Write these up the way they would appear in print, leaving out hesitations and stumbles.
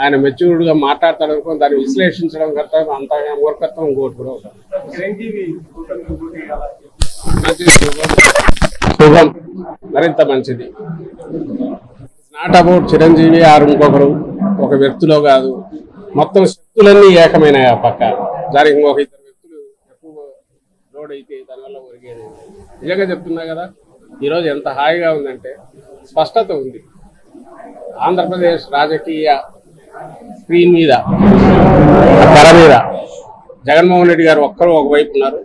ఆయన మెచ్యూర్డ్గా మాట్లాడతాడు అనుకో, దాన్ని విశ్లేషించడం కర్త అంత మూర్ఖత్వం ఇంకోటి కూడా అవుతారు. మంచిది, శుభం, మరింత మంచిది. నాట్ అబౌట్ చిరంజీవి ఆరు ఇంకొకరు ఒక వ్యక్తిలో కాదు, మొత్తం శక్తులన్నీ ఏకమైనాయి ఆ పక్క. దానికి ఒక ఇద్దరు వ్యక్తులు ఎక్కువ లోడ్ అయితే దానివల్ల ఒరిగేది. నిజంగా చెప్తున్నా కదా, ఈరోజు ఎంత హాయిగా ఉందంటే స్పష్టత ఉంది. ఆంధ్రప్రదేశ్ రాజకీయ స్క్రీన్ మీద, తెర మీద జగన్మోహన్ రెడ్డి గారు ఒక్కరు ఒకవైపు ఉన్నారు.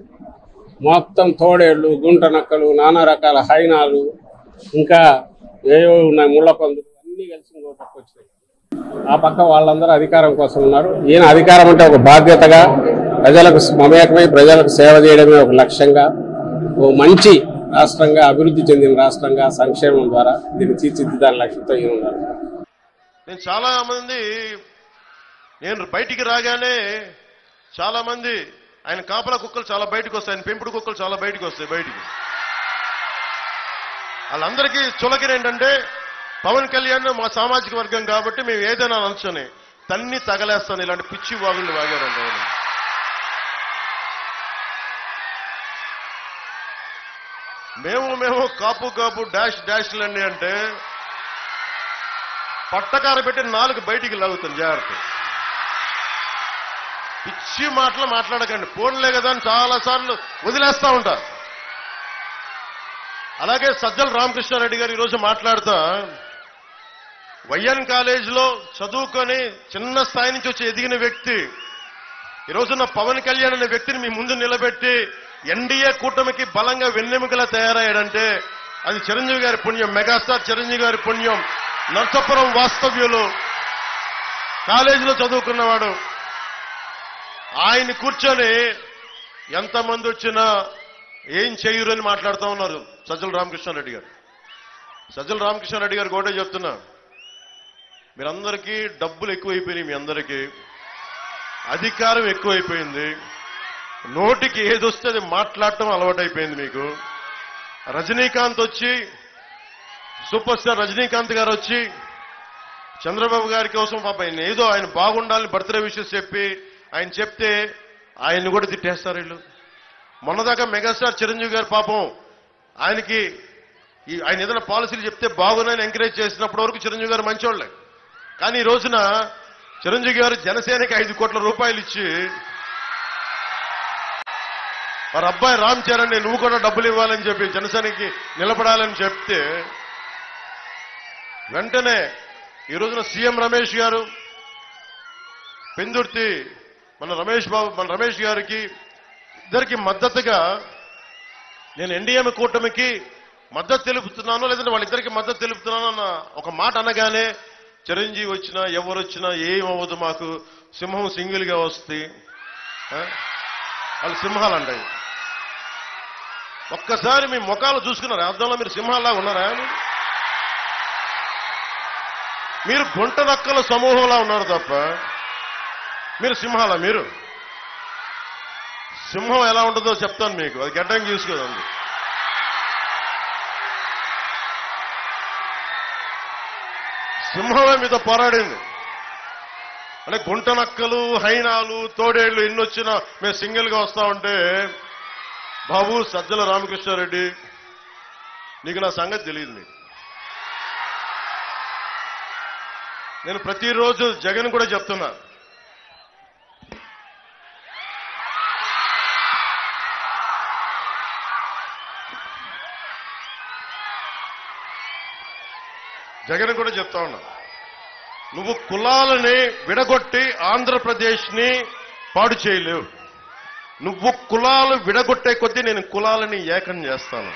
మొత్తం తోడేళ్లు, గుంట నక్కలు, నానా రకాల హైనాలు, ఇంకా ఏవో ఉన్నాయి, ముళ్ళ పందులు అన్నీ కలిసి ఇంకో పక్క వచ్చినాయి. ఆ పక్క వాళ్ళందరూ అధికారం కోసం ఉన్నారు. ఈయన అధికారం అంటే ఒక బాధ్యతగా, ప్రజలకు మమేకమై ప్రజలకు సేవ చేయడమే ఒక లక్ష్యంగా, ఓ మంచి రాష్ట్రంగా, అభివృద్ధి చెందిన రాష్ట్రంగా సంక్షేమం ద్వారా దీన్ని తీర్చిదిద్దాని లక్ష్యంతో ఈయన ఉన్నారు. నేను చాలా మంది, నేను బయటికి రాగానే చాలా మంది ఆయన కాపలా కుక్కలు చాలా బయటకు వస్తాయి, ఆయన పెంపుడు కుక్కలు చాలా బయటకు వస్తాయి. బయటికి వాళ్ళందరికీ చులకన ఏంటంటే, పవన్ కళ్యాణ్ మా సామాజిక వర్గం కాబట్టి మేము ఏదైనా అనొచ్చని తన్ని తగలేస్తాను. ఇలాంటి పిచ్చి వాగుళ్ళు వాగారంట. మేము కాపు డాష్ డాష్లన్నీ అంటే పట్టకార పెట్టి 4 బయటికి లాగుతాను. జాగ్రత్త, పిచ్చి మాటలు మాట్లాడకండి. ఫోన్లే కదా అని చాలా సార్లు వదిలేస్తా ఉంటా. అలాగే సజ్జల రామకృష్ణారెడ్డి గారు ఈరోజు మాట్లాడుతా, వైఎన్ కాలేజీలో చదువుకొని చిన్న స్థాయి నుంచి వచ్చి ఎదిగిన వ్యక్తి ఈరోజున్న పవన్ కళ్యాణ్ అనే వ్యక్తిని మీ ముందు నిలబెట్టి ఎన్డీఏ కూటమికి బలంగా వెన్నెముకలా తయారయ్యాడంటే అది చిరంజీవి గారి పుణ్యం, మెగాస్టార్ చిరంజీవి గారి పుణ్యం. నర్సాపురం వాస్తవ్యులు, కాలేజీలో చదువుకున్నవాడు. ఆయన కూర్చొని ఎంతమంది వచ్చినా ఏం చేయరు అని మాట్లాడుతూ ఉన్నారు సజ్జల రామకృష్ణారెడ్డి గారు. సజ్జల రామకృష్ణారెడ్డి గారు కూడా చెప్తున్నా, మీరందరికీ డబ్బులు ఎక్కువైపోయినాయి, మీ అందరికీ అధికారం ఎక్కువైపోయింది, నోటికి ఏదొస్తే అది మాట్లాడటం అలవాటైపోయింది మీకు. రజనీకాంత్ వచ్చి, సూపర్ స్టార్ రజనీకాంత్ గారు వచ్చి చంద్రబాబు గారి కోసం పాప ఆయన ఏదో ఆయన బాగుండాలని బర్త్డే విషెస్ చెప్పి ఆయన చెప్తే ఆయన్ని కూడా తిట్టేస్తారు వీళ్ళు. మొన్నదాకా మెగాస్టార్ చిరంజీవి గారు పాపం ఆయనకి ఆయన ఏదైనా పాలసీలు చెప్తే బాగున్నాయని ఎంకరేజ్ చేసినప్పటి వరకు చిరంజీవి గారు మంచోళ్లే. కానీ ఈ రోజున చిరంజీవి గారు జనసేనకి 5 కోట్ల రూపాయలు ఇచ్చి వారి అబ్బాయి రామ్ చరణ్ నువ్వు కూడా డబ్బులు ఇవ్వాలని చెప్పి జనసేనకి నిలబడాలని చెప్తే వెంటనే ఈ రోజున సీఎం రమేష్ గారు, పెందుర్తి మన రమేష్ గారికి ఇద్దరికి మద్దతుగా నేను ఎన్డీఏ కూటమికి మద్దతు తెలుపుతున్నాను, లేదంటే వాళ్ళిద్దరికి మద్దతు తెలుపుతున్నాను అన్న ఒక మాట అనగానే చిరంజీవి వచ్చినా ఎవరు వచ్చినా ఏమవ్వదు, మాకు సింహం సింగిల్ గా వస్తాయి, వాళ్ళు సింహాలు అంటాయి. ఒక్కసారి మీ ముఖాలు చూసుకున్నారు, అర్థంలో మీరు సింహాల్లా ఉన్నారా? మీరు గుంట నక్కల సమూహంలా ఉన్నారు తప్ప మీరు సింహాల. మీరు సింహం ఎలా ఉంటుందో చెప్తాను మీకు, అది గడ్డం చూసుకోదండి. సింహమే మీతో పోరాడింది. అంటే గుంట నక్కలు, హైనాలు, తోడేళ్లు ఎన్నొచ్చినా మేము సింగిల్ గా వస్తా ఉంటే, బాబు సజ్జల రామకృష్ణారెడ్డి నీకు నా సంగతి తెలియదు. నీకు నేను ప్రతిరోజు జగన్ కూడా చెప్తున్నా, జగన్ కూడా చెప్తా ఉన్నా, నువ్వు కులాలని విడగొట్టి ఆంధ్రప్రదేశ్ ని పాడు చేయలేవు. నువ్వు కులాలు విడగొట్టే కొద్దీ నేను కులాలని ఏకం చేస్తాను.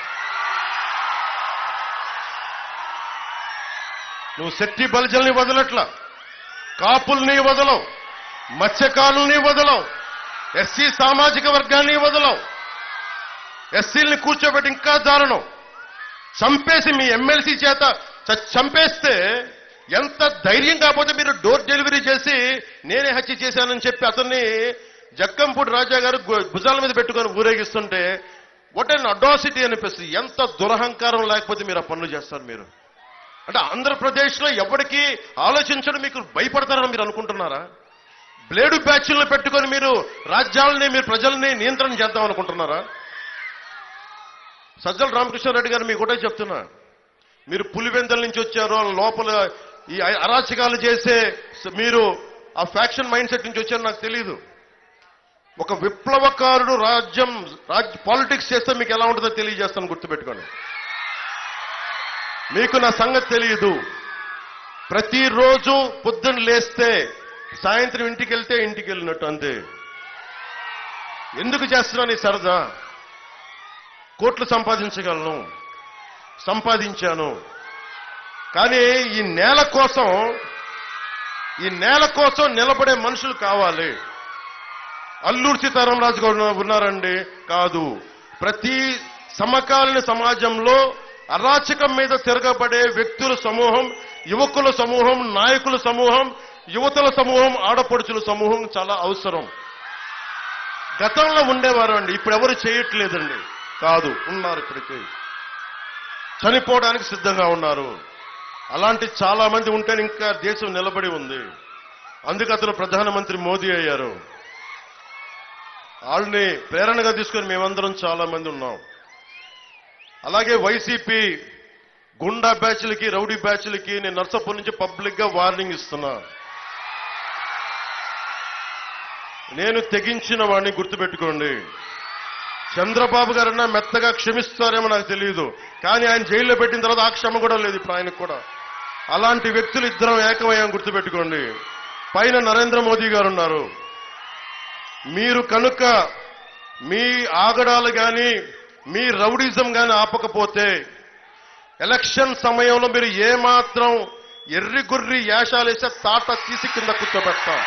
నువ్వు శెట్టి బలిజల్ని వదలట్లా, కాపుల్ని వదలవు, మత్స్యకారుల్ని వదలవు, ఎస్సీ సామాజిక వర్గాన్ని వదలవు, ఎస్సీల్ని కూర్చోబెట్టి ఇంకా దారుణం చంపేసి మీ ఎమ్మెల్సీ చేత చంపేస్తే ఎంత ధైర్యం కాకపోతే మీరు డోర్ డెలివరీ చేసి నేనే హత్య చేశానని చెప్పి అతన్ని జక్కంపూడి రాజా గారు భుజాల మీద పెట్టుకొని ఊరేగిస్తుంటే వాట్ అన్ అడాసిటీ అనిపిస్తుంది. ఎంత దురహంకారం లేకపోతే మీరు ఆ పనులు చేస్తారు. మీరు అంటే ఆంధ్రప్రదేశ్లో ఎవరికి ఆలోచించడం మీకు భయపడతారని మీరు అనుకుంటున్నారా? బ్లేడు బ్యాచ్లను పెట్టుకొని మీరు రాజ్యాలని, మీరు ప్రజల్ని నియంత్రణ చేద్దాం అనుకుంటున్నారా? సజ్జల రామకృష్ణారెడ్డి గారు మీకు ఒకటే చెప్తున్నా, మీరు పులివెందల నుంచి వచ్చారు, లోపల ఈ అరాచకాలు చేసే మీరు ఆ ఫ్యాక్షన్ మైండ్ సెట్ నుంచి వచ్చారు నాకు తెలియదు. ఒక విప్లవకారుడు పాలిటిక్స్ చేస్తే మీకు ఎలా ఉంటుందో తెలియజేస్తాను, గుర్తుపెట్టుకోండి. మీకు నా సంగతి తెలియదు. ప్రతిరోజు పొద్దున్న లేస్తే సాయంత్రం ఇంటికి వెళ్తే ఇంటికి వెళ్ళినట్టు అంతే. ఎందుకు చేస్తున్నాను ఈ సరదా? కోట్లు సంపాదించగలను, సంపాదించాను. కానీ ఈ నేల కోసం నిలబడే మనుషులు కావాలి. అల్లూరు సీతారామరాజు గారు ఉన్నారండి? కాదు. ప్రతి సమకాలీన సమాజంలో అరాచకం మీద తిరగబడే వ్యక్తుల సమూహం, యువకుల సమూహం, నాయకుల సమూహం, యువతల సమూహం, ఆడపడుచుల సమూహం చాలా అవసరం. గతంలో ఉండేవారు అండి, ఇప్పుడు ఎవరు చేయట్లేదండి. కాదు, ఉన్నారు. ఇప్పటికీ చనిపోవడానికి సిద్ధంగా ఉన్నారు. అలాంటి చాలా మంది ఉంటే ఇంకా దేశం నిలబడి ఉంది. అందుకు అతను ప్రధానమంత్రి మోదీ అయ్యారు. వాళ్ళని ప్రేరణగా తీసుకొని మేమందరం చాలా మంది ఉన్నాం. అలాగే వైసీపీ గుండా బ్యాచ్లకి, రౌడీ బ్యాచ్లకి నేను నర్సాపూర్ నుంచి పబ్లిక్ గా వార్నింగ్ ఇస్తున్నా. నేను తెగించిన వాడిని, గుర్తుపెట్టుకోండి. చంద్రబాబు గారన్నా మెత్తగా క్షమిస్తారేమో నాకు తెలియదు, కానీ ఆయన జైల్లో పెట్టిన తర్వాత ఆ క్షమ కూడా లేదు ఇప్పుడు ఆయనకు కూడా. అలాంటి వ్యక్తులు ఇద్దరం ఏకమయ్యాం, గుర్తుపెట్టుకోండి. పైన నరేంద్ర మోదీ గారు ఉన్నారు. మీరు కనుక మీ ఆగడాలు గాని, మీ రౌడిజం గాని ఆపకపోతే ఎలక్షన్ సమయంలో మీరు ఏమాత్రం ఎర్రి గుర్రి యాషాలేసే తాట తీసి కింద కూర్చోబెడతాం.